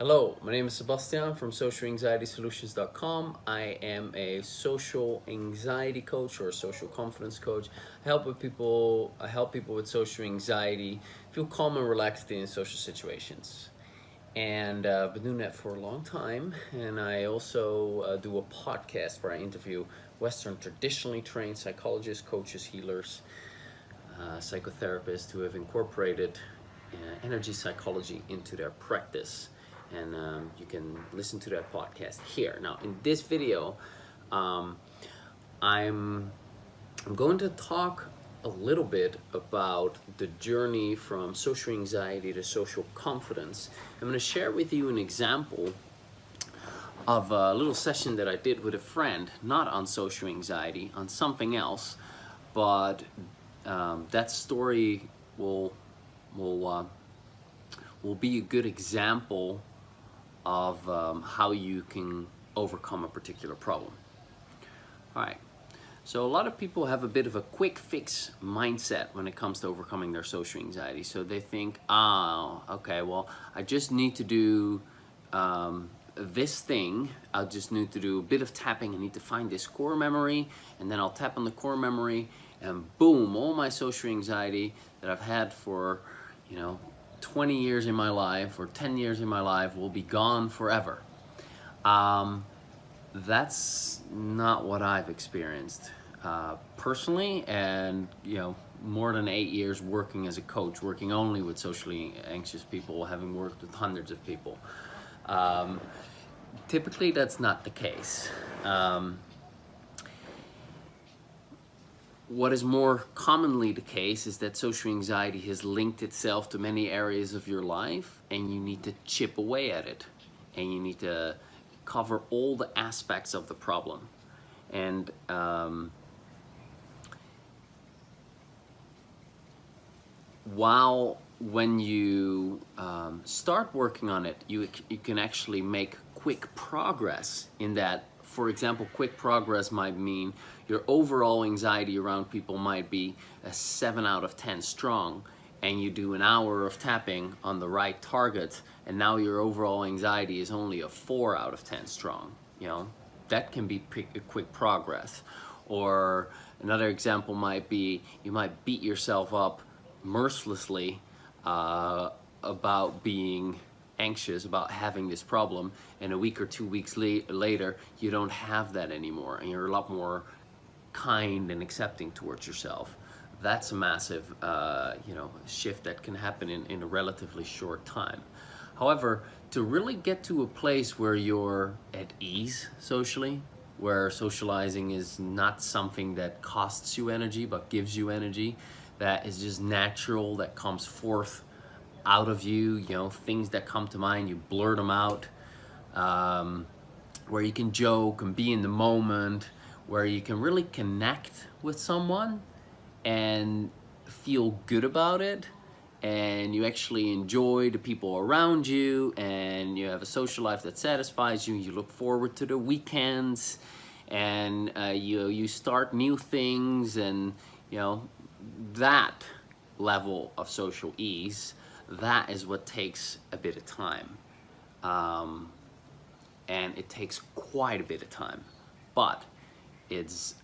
Hello, my name is Sebastian from socialanxietysolutions.com. I am a social anxiety coach or a social confidence coach. I help people with social anxiety feel calm and relaxed in social situations. And I've been doing that for a long time. And I also do a podcast where I interview Western traditionally trained psychologists, coaches, healers, psychotherapists who have incorporated energy psychology into their practice. And you can listen to that podcast here. Now, in this video, I'm going to talk a little bit about the journey from social anxiety to social confidence. I'm going to share with you an example of a little session that I did with a friend, not on social anxiety, on something else, but that story will be a good example of how you can overcome a particular problem. All right, so a lot of people have a bit of a quick fix mindset when it comes to overcoming their social anxiety. So they think, okay, well, I just need to do this thing. I'll just need to do a bit of tapping. I need to find this core memory, and then I'll tap on the core memory, and boom, all my social anxiety that I've had for, 20 years in my life or 10 years in my life will be gone forever. That's not what I've experienced personally, and more than 8 years working as a coach, working only with socially anxious people, having worked with hundreds of people. Typically that's not the case. What is more commonly the case is that social anxiety has linked itself to many areas of your life, and you need to chip away at it, and you need to cover all the aspects of the problem. And when you start working on it, you can actually make quick progress in that. For example, quick progress might mean your overall anxiety around people might be a 7 out of 10 strong, and you do an hour of tapping on the right target, and now your overall anxiety is only a 4 out of 10 strong. That can be quick progress. Or another example might be you might beat yourself up mercilessly about being anxious about having this problem, and a week or 2 weeks later you don't have that anymore, and you're a lot more kind and accepting towards yourself. That's a massive shift that can happen in a relatively short time. However, to really get to a place where you're at ease socially, where socializing is not something that costs you energy but gives you energy, that is just natural, that comes forth out of you, things that come to mind, you blurt them out, where you can joke and be in the moment, where you can really connect with someone and feel good about it, and you actually enjoy the people around you, and you have a social life that satisfies you. You look forward to the weekends, and you start new things, and that level of social ease, that is what takes a bit of time, and it takes quite a bit of time, but it's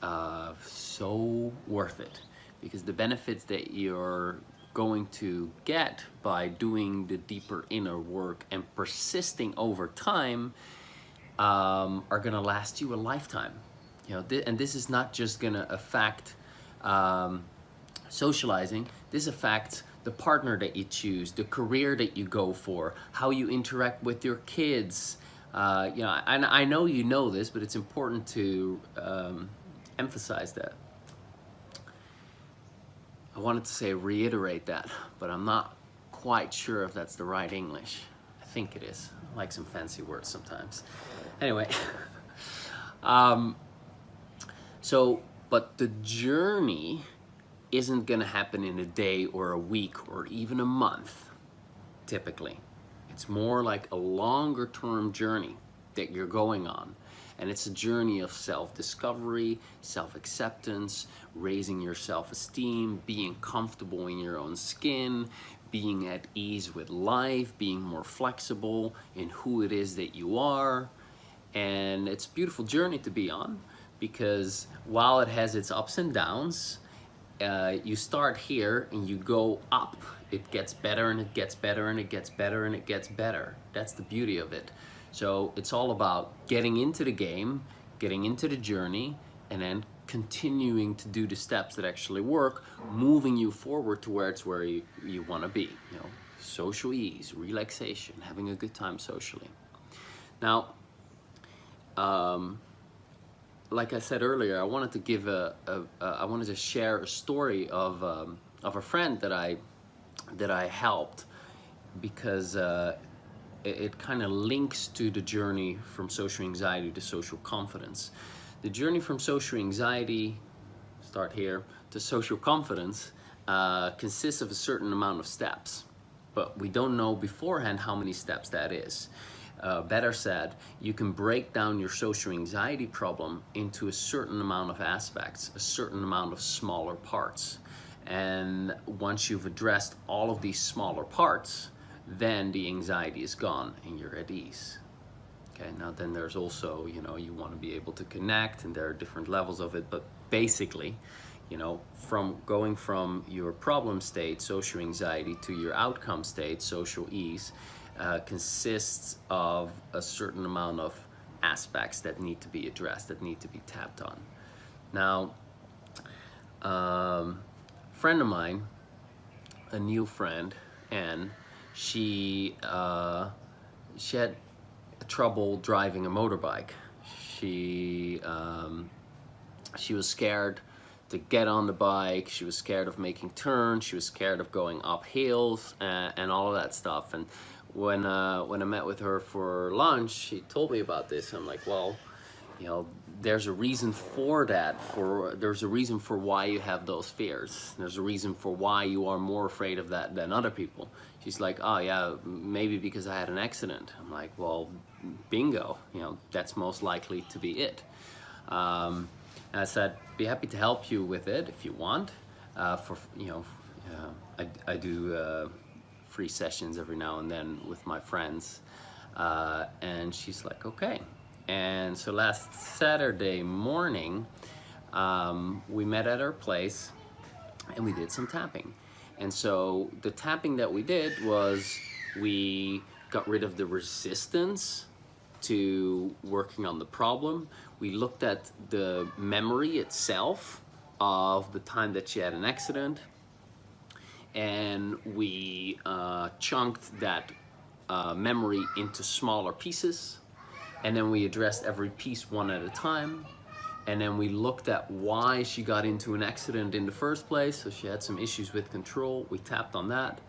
so worth it, because the benefits that you're going to get by doing the deeper inner work and persisting over time are gonna last you a lifetime. And this is not just gonna affect socializing. This affects the partner that you choose, the career that you go for, how you interact with your kids. I know you know this, but it's important to emphasize that. I wanted to say reiterate that, but I'm not quite sure if that's the right English. I think it is. I like some fancy words sometimes. Anyway, but the journey isn't gonna happen in a day or a week or even a month, typically. It's more like a longer term journey that you're going on. And it's a journey of self-discovery, self-acceptance, raising your self-esteem, being comfortable in your own skin, being at ease with life, being more flexible in who it is that you are. And it's a beautiful journey to be on, because while it has its ups and downs, you start here and you go up. It gets better and it gets better and it gets better and it gets better. That's the beauty of it. So it's all about getting into the game, getting into the journey, and then continuing to do the steps that actually work, moving you forward towards where you want to be. You know, social ease, relaxation, having a good time socially. Now, like I said earlier, I wanted to give I wanted to share a story of a friend that I helped, because it kind of links to the journey from social anxiety to social confidence. The journey from social anxiety, start here, to social confidence consists of a certain amount of steps, but we don't know beforehand how many steps that is. Better said, you can break down your social anxiety problem into a certain amount of aspects, a certain amount of smaller parts. And once you've addressed all of these smaller parts, then the anxiety is gone and you're at ease. Okay, now then there's also, you know, you want to be able to connect, and there are different levels of it, but basically, you know, from going from your problem state, social anxiety, to your outcome state, social ease, consists of a certain amount of aspects that need to be addressed, that need to be tapped on. Now, friend of mine, a new friend, and she had trouble driving a motorbike. She was scared to get on the bike. She was scared of making turns. She was scared of going up hills and all of that stuff. And when I met with her for lunch, she told me about this. I'm like, well, you know, there's a reason for that. There's a reason for why you have those fears. There's a reason for why you are more afraid of that than other people. She's like, oh yeah, maybe because I had an accident. I'm like, well, bingo. You know, that's most likely to be it. And I said, be happy to help you with it if you want. I do free sessions every now and then with my friends. And she's like, okay. And so last Saturday morning, we met at her place and we did some tapping. And so the tapping that we did was, we got rid of the resistance to working on the problem. We looked at the memory itself of the time that she had an accident, and we chunked that memory into smaller pieces, and then we addressed every piece one at a time. And then we looked at why she got into an accident in the first place. So she had some issues with control. We tapped on that.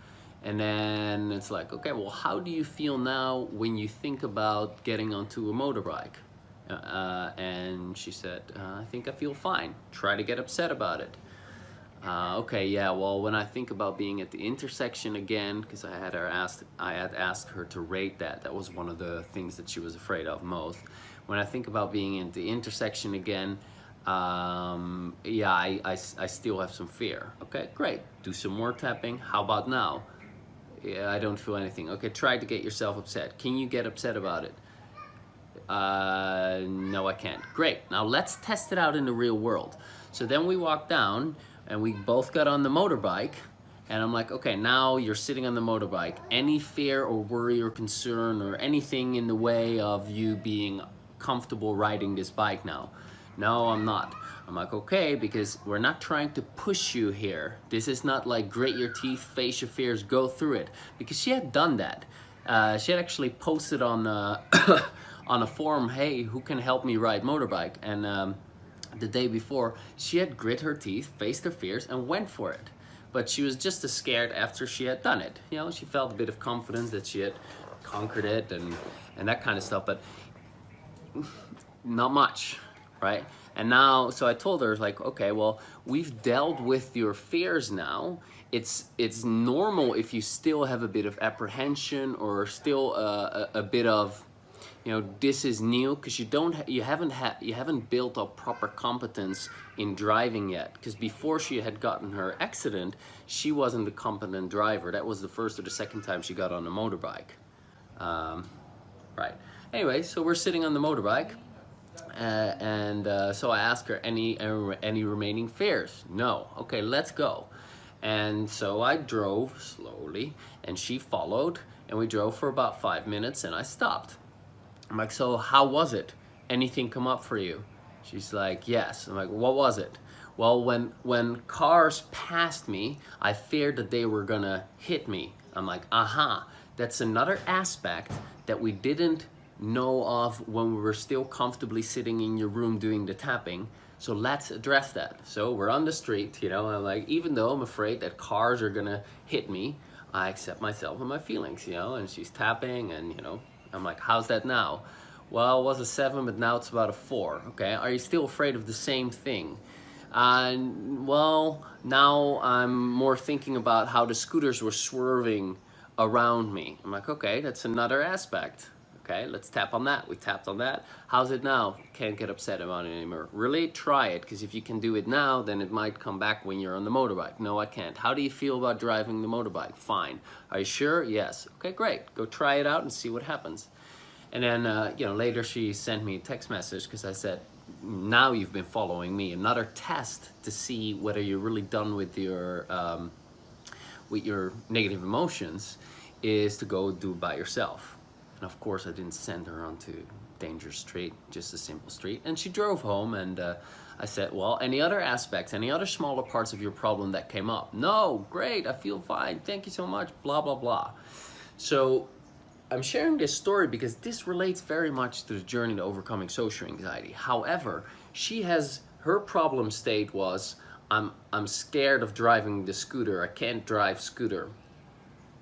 And then it's like, okay, well, how do you feel now when you think about getting onto a motorbike? And she said, I think I feel fine. Try to get upset about it. Okay, yeah, well, when I think about being at the intersection again, because I had asked her to rate that. That was one of the things that she was afraid of most. When I think about being in the intersection again, yeah, I still have some fear. Okay, great. Do some more tapping. How about now? Yeah, I don't feel anything. Okay, try to get yourself upset. Can you get upset about it? No, I can't. Great. Now let's test it out in the real world. So then we walked down and we both got on the motorbike, and I'm like, okay, now you're sitting on the motorbike. Any fear or worry or concern or anything in the way of you being comfortable riding this bike now? No, I'm not. I'm like, okay, because we're not trying to push you here. This is not like grit your teeth, face your fears, go through it. Because she had done that. She had actually posted on on a forum, hey, who can help me ride motorbike? And the day before, she had grit her teeth, faced her fears, and went for it. But she was just as scared after she had done it. You know, she felt a bit of confidence that she had conquered it and that kind of stuff, but not much, right? And now, so I told her, like, okay, well, we've dealt with your fears now. It's normal if you still have a bit of apprehension or still a bit of, you know, this is new because you haven't built up proper competence in driving yet. Because before she had gotten her accident, she wasn't a competent driver. That was the first or the second time she got on a motorbike. Right. Anyway, so we're sitting on the motorbike, so I asked her, any remaining fares? No. Okay, let's go. And so I drove slowly, and she followed, and we drove for about 5 minutes, and I stopped. I'm like, so how was it? Anything come up for you? She's like, yes. I'm like, what was it? Well, when cars passed me, I feared that they were gonna hit me. I'm like, aha, that's another aspect that we didn't know of when we were still comfortably sitting in your room doing the tapping. So let's address that. So we're on the street, you know, I'm like, even though I'm afraid that cars are gonna hit me, I accept myself and my feelings, you know, and she's tapping, and, you know, I'm like, how's that now? Well, it was a 7, but now it's about a 4. Okay, are you still afraid of the same thing? Well, now I'm more thinking about how the scooters were swerving around me. I'm like, okay, that's another aspect. Okay, let's tap on that. We tapped on that. How's it now? Can't get upset about it anymore. Really try it, because if you can do it now, then it might come back when you're on the motorbike. No, I can't. How do you feel about driving the motorbike? Fine. Are you sure? Yes. Okay, great. Go try it out and see what happens. And then, you know, later she sent me a text message, because I said, now you've been following me. Another test to see whether you're really done with your negative emotions is to go do it by yourself. And of course, I didn't send her onto Danger Street, just a simple street. And she drove home, and I said, well, any other aspects, any other smaller parts of your problem that came up? No, great, I feel fine, thank you so much, blah, blah, blah. So I'm sharing this story because this relates very much to the journey to overcoming social anxiety. However, her problem state was, I'm scared of driving the scooter, I can't drive scooter.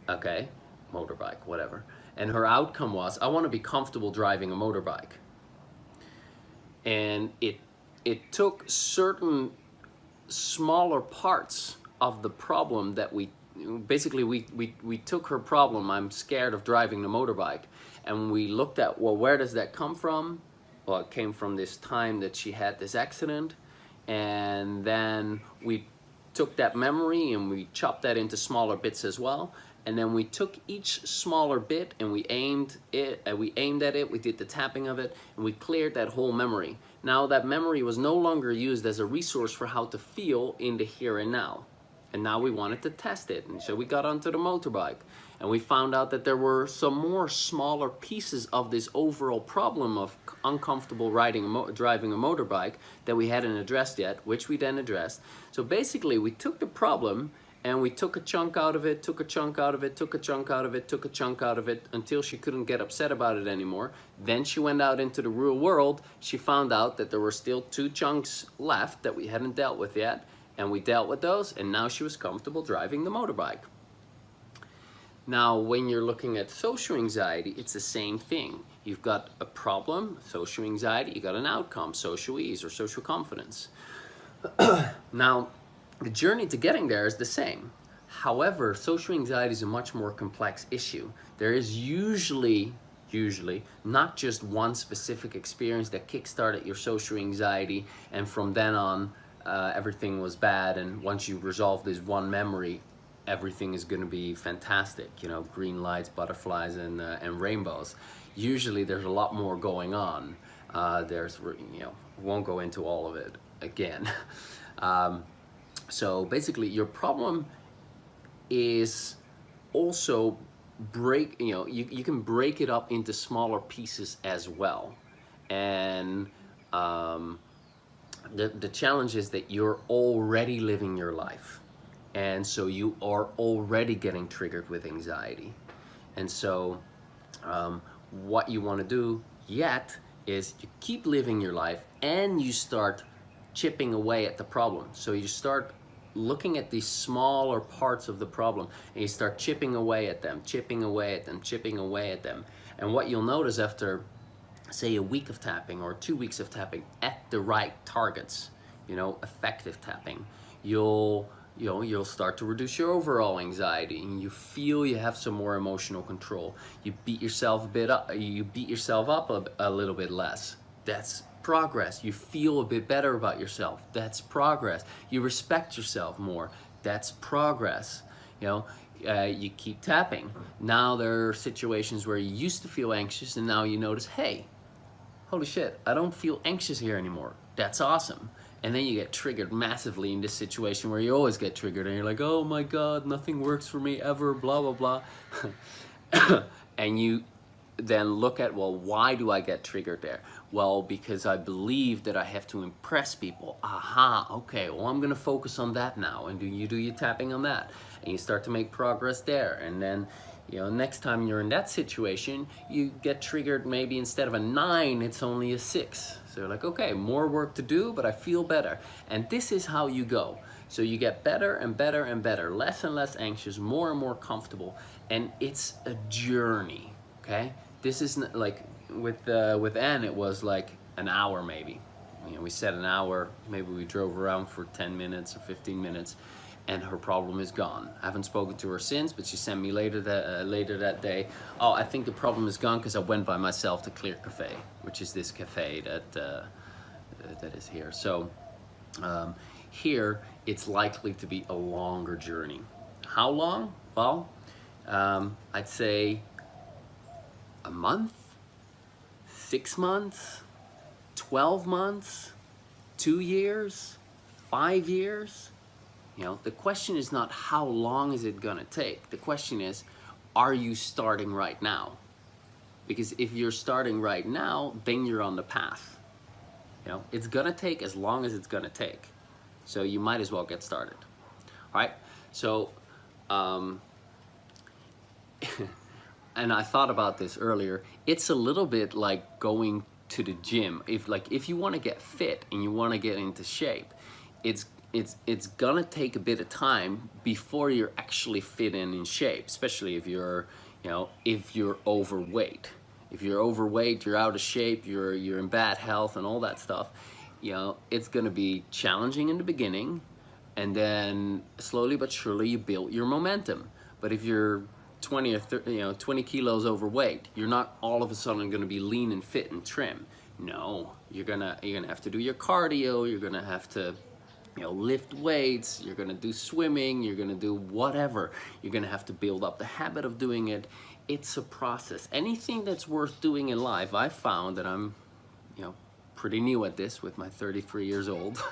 Okay, motorbike, whatever. And her outcome was, I want to be comfortable driving a motorbike. And it took certain smaller parts of the problem that we took her problem, I'm scared of driving the motorbike, and we looked at, well, where does that come from? Well, it came from this time that she had this accident, and then we took that memory and we chopped that into smaller bits as well. And then we took each smaller bit and we aimed at it, we did the tapping of it, and we cleared that whole memory. Now that memory was no longer used as a resource for how to feel in the here and now. And now we wanted to test it. And so we got onto the motorbike, and we found out that there were some more smaller pieces of this overall problem of uncomfortable driving a motorbike that we hadn't addressed yet, which we then addressed. So basically we took the problem and we took a chunk out of it, took a chunk out of it, took a chunk out of it, took a chunk out of it, until she couldn't get upset about it anymore. Then she went out into the real world. She found out that there were still 2 chunks left that we hadn't dealt with yet, and we dealt with those, and now she was comfortable driving the motorbike. Now, when you're looking at social anxiety, it's the same thing. You've got a problem, social anxiety, you got an outcome, social ease or social confidence. Now, the journey to getting there is the same. However, social anxiety is a much more complex issue. There is usually not just one specific experience that kickstarted your social anxiety, and from then on everything was bad, and once you resolve this one memory, everything is going to be fantastic, you know, green lights, butterflies, and rainbows. Usually there's a lot more going on. You know, won't go into all of it again. So basically your problem is also you can break it up into smaller pieces as well. And the challenge is that you're already living your life. And so you are already getting triggered with anxiety. And so what you want to do yet is you keep living your life, and you start chipping away at the problem. So you start looking at these smaller parts of the problem, and you start chipping away at them, chipping away at them, chipping away at them. And what you'll notice after, say, a week of tapping or 2 weeks of tapping at the right targets, you know, effective tapping, you'll you'll start to reduce your overall anxiety, and you feel you have some more emotional control. You beat yourself up a little bit less. That's progress. You feel a bit better about yourself. That's progress. You respect yourself more. That's progress. You keep tapping. Now there are situations where you used to feel anxious, and now you notice, hey, holy shit, I don't feel anxious here anymore. That's awesome. And then you get triggered massively in this situation where you always get triggered, and you're like, oh my God, nothing works for me ever, blah, blah, blah. And you then look at, well, why do I get triggered there? Well, because I believe that I have to impress people. Aha, okay, well, I'm gonna focus on that now. And you do your tapping on that. And you start to make progress there. And then, next time you're in that situation, you get triggered, maybe instead of a 9, it's only a 6. So you're like, okay, more work to do, but I feel better. And this is how you go. So you get better and better and better, less and less anxious, more and more comfortable. And it's a journey, okay? This isn't like, with Anne, it was like an hour maybe. We said an hour, maybe we drove around for 10 minutes or 15 minutes, and her problem is gone. I haven't spoken to her since, but she sent me later that day, oh, I think the problem is gone because I went by myself to Clear Cafe, which is this cafe that is here. So here, it's likely to be a longer journey. How long? Well, I'd say a month, 6 months, 12 months, 2 years, 5 years. The question is not how long is it gonna take. The question is, are you starting right now? Because if you're starting right now, then you're on the path. It's gonna take as long as it's gonna take. So you might as well get started. All right, so, and I thought about this earlier, it's a little bit like going to the gym. If you wanna get fit and you wanna get into shape, it's gonna take a bit of time before you're actually fit and in shape, especially if you're overweight. If you're overweight, you're out of shape, you're in bad health and all that stuff, it's gonna be challenging in the beginning, and then slowly but surely you build your momentum. But if you're 20 or 30, 20 kilos overweight, you're not all of a sudden gonna be lean and fit and trim. No, you're gonna have to do your cardio, you're gonna have to lift weights, you're gonna do swimming, you're gonna do whatever. You're gonna have to build up the habit of doing it. It's a process. Anything that's worth doing in life, I found that I'm, pretty new at this with my 33 years old.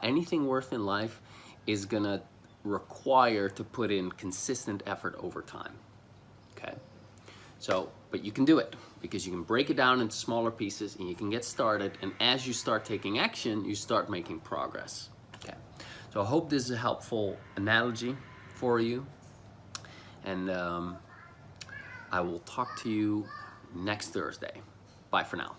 Anything worth in life is gonna require to put in consistent effort over time, okay? So, but you can do it because you can break it down into smaller pieces and you can get started, and as you start taking action, you start making progress, okay? So I hope this is a helpful analogy for you, and I will talk to you next Thursday. Bye for now.